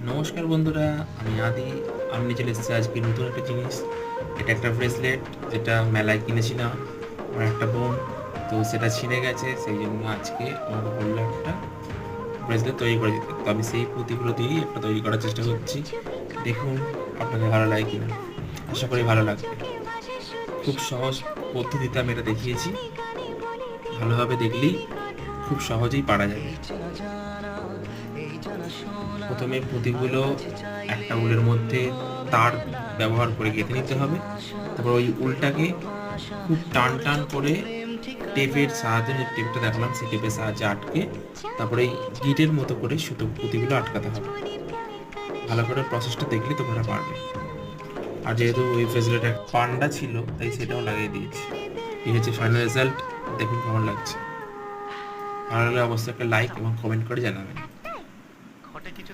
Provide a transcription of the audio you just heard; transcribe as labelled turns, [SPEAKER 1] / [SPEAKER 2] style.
[SPEAKER 1] নমস্কার বন্ধুরা, আমি আদি। আমি চলে এসেছি আজকে নতুন একটা জিনিস। এটা একটা ব্রেসলেট, যেটা মেলায় কিনেছিলাম আমার একটা বোন। তো সেটা ছিঁড়ে গেছে, সেই জন্য আজকে আমাকে বললো একটা ব্রেসলেট তৈরি করে দিতে। তো আমি সেই পুঁতিগুলো দিয়েই একটা তৈরি করার চেষ্টা করছি। দেখুন আপনাদের ভালো লাগে কিনা, আশা করি ভালো লাগবে। খুব সহজ পদ্ধতিতে আমি এটা দেখিয়েছি, ভালোভাবে দেখলেই খুব সহজেই পারা যাবে। প্রথমে পুঁতিগুলো একটা উলের মধ্যে তার ব্যবহার করে গেঁথে নিতে হবে। তারপর ওই উলটাকে খুব টান টান করে টেপের সাহায্যে, যে টেপটা দেখালাম সেই টেপের সাহায্যে আটকে তারপরে এই গিটের মতো করে সুতো পুঁতিগুলো আটকাতে হবে। ভালো করে প্রসেসটা দেখলে তোমরা পারবে। আর যেহেতু ওই ব্রেসলেটে পান্ডা ছিল, তাই সেটাও লাগিয়ে দিয়েছি। এই হচ্ছে ফাইনাল রেজাল্ট। দেখুন কেমন লাগছে। ভালো লাগলে অবশ্যই একটা লাইক এবং কমেন্ট করে জানাবেন।